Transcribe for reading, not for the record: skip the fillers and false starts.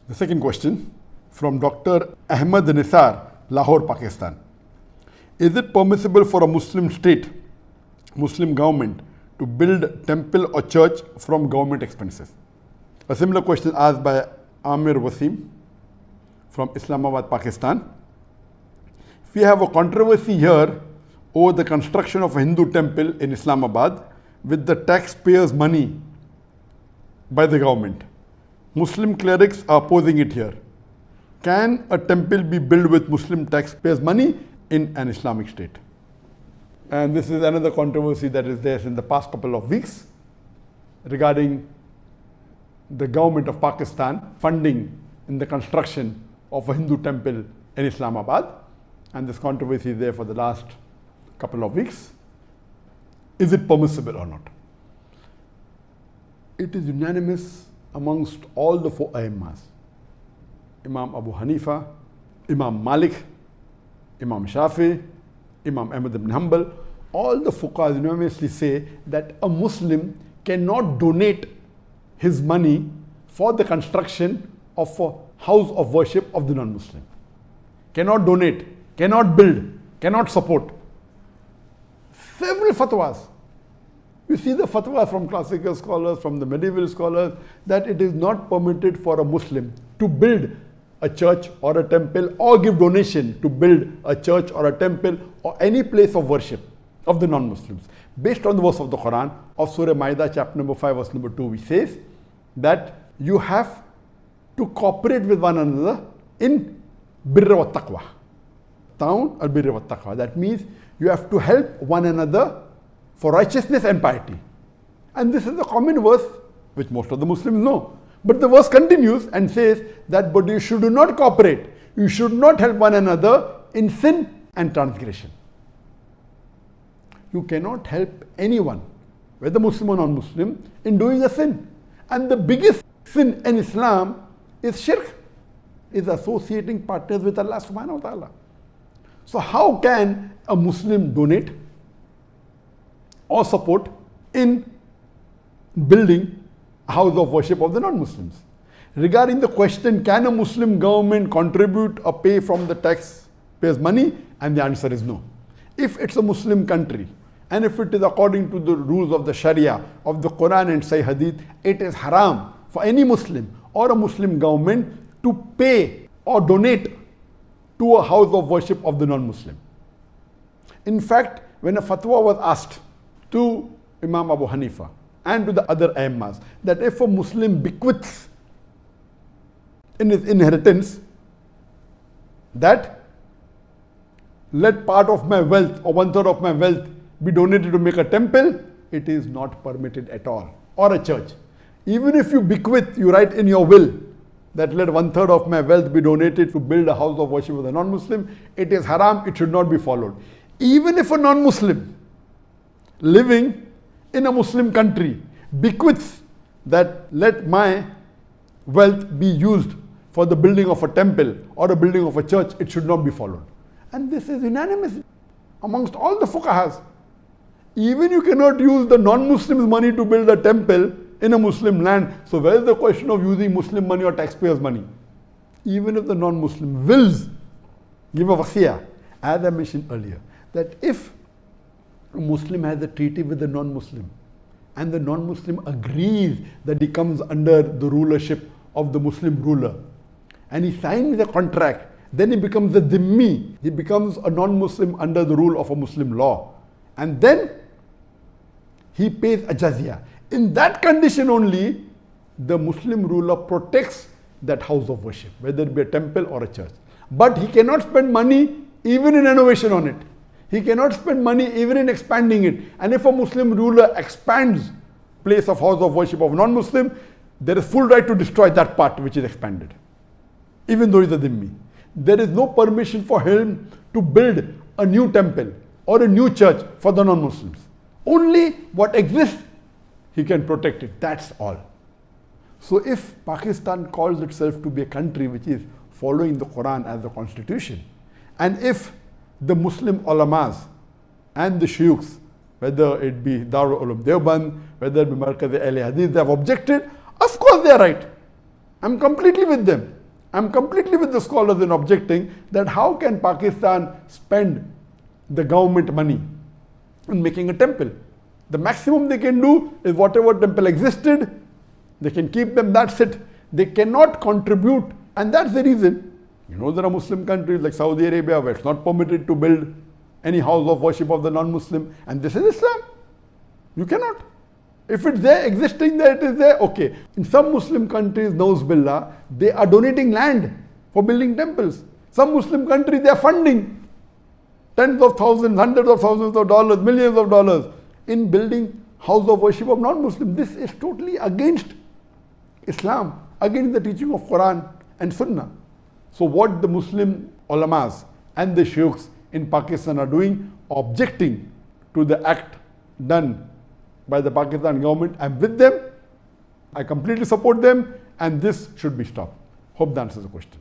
The second question from Dr. Ahmed Nisar, Lahore, Pakistan. Is it permissible for a Muslim state, Muslim government, to build temple or church from government expenses? A similar question asked by Amir Wasim from Islamabad, Pakistan. We have a controversy here over the construction of a Hindu temple in Islamabad with the taxpayers' money by the government. Muslim clerics are opposing it here. Can a temple be built with Muslim taxpayers' money in an Islamic state? And this is another controversy that is there in the past couple of weeks regarding the government of Pakistan funding in the construction of a Hindu temple in Islamabad. And this controversy is there for the last couple of weeks. Is it permissible or not? It is unanimous amongst all the four Aimmas, Imam Abu Hanifa, Imam Malik, Imam Shafi, Imam Ahmad ibn Hanbal. All the fuqahas unanimously say that a Muslim cannot donate his money for the construction of a house of worship of the non-Muslim. Cannot donate, cannot build, cannot support. Several fatwas. You see the fatwa from classical scholars, from the medieval scholars, that it is not permitted for a Muslim to build a church or a temple or give donation to build a church or a temple or any place of worship of the non-Muslims. Based on the verse of the Quran of Surah Ma'idah, chapter number 5, verse number 2, which says that you have to cooperate with one another in birra wa taqwa. Ta'awun al birra wa taqwa. That means you have to help one another for righteousness and piety. And this is a common verse which most of the Muslims know. But the verse continues and says that but you should not cooperate. You should not help one another in sin and transgression. You cannot help anyone, whether Muslim or non-Muslim, in doing a sin. And the biggest sin in Islam is shirk, is associating partners with Allah subhanahu wa ta'ala. So how can a Muslim donate or support in building a house of worship of the non-Muslims? Regarding the question, can a Muslim government contribute or pay from the taxpayers' money? And the answer is no. If it's a Muslim country, and if it is according to the rules of the Sharia, of the Quran and Sahih Hadith, it is haram for any Muslim or a Muslim government to pay or donate to a house of worship of the non-Muslim. In fact, when a fatwa was asked to Imam Abu Hanifa and to the other Aimmas that if a Muslim bequeaths in his inheritance that let part of my wealth or 1/3 of my wealth be donated to make a temple, it is not permitted at all, or a church. Even if you bequeath, you write in your will that let 1/3 of my wealth be donated to build a house of worship with a non-Muslim, it is haram, it should not be followed. Even if a non-Muslim living in a Muslim country bequeaths that let my wealth be used for the building of a temple or the building of a church, it should not be followed. And this is unanimous amongst all the fuqahas. Even you cannot use the non-Muslims' money to build a temple in a Muslim land. So where is the question of using Muslim money or taxpayers' money? Even if the non-Muslim wills give a wasiyah, as I mentioned earlier, that if a Muslim has a treaty with the non-Muslim and the non-Muslim agrees that he comes under the rulership of the Muslim ruler and he signs the contract, then he becomes a dhimmi, he becomes a non-Muslim under the rule of a Muslim law, and then he pays a jizya. In that condition only, the Muslim ruler protects that house of worship, whether it be a temple or a church. But he cannot spend money even in renovation on it. He cannot spend money even in expanding it. And if a Muslim ruler expands place of house of worship of non-Muslim, there is full right to destroy that part which is expanded, even though he is a dhimmi. There is no permission for him to build a new temple or a new church for the non-Muslims. Only what exists, he can protect it. That's all. So if Pakistan calls itself to be a country which is following the Quran as the constitution, and if the Muslim ulamas and the shuyukhs, whether it be Darul Ulum Deoband, whether it be Markaz Ahl Hadith, they have objected, of course they are right. I'm completely with them. I'm completely with the scholars in objecting that how can Pakistan spend the government money in making a temple? The maximum they can do is whatever temple existed, they can keep them, that's it. They cannot contribute, and that's the reason. You know, there are Muslim countries like Saudi Arabia where it's not permitted to build any house of worship of the non-Muslim, and this is Islam. You cannot. If it's there, existing there, it is there, okay. In some Muslim countries, Nauz Billah, they are donating land for building temples. Some Muslim countries, they are funding tens of thousands, hundreds of thousands of dollars, millions of dollars in building house of worship of non-Muslims. This is totally against Islam, against the teaching of Quran and Sunnah. So what the Muslim ulamas and the sheikhs in Pakistan are doing, objecting to the act done by the Pakistan government, I'm with them. I completely support them, and this should be stopped. Hope that answers the question.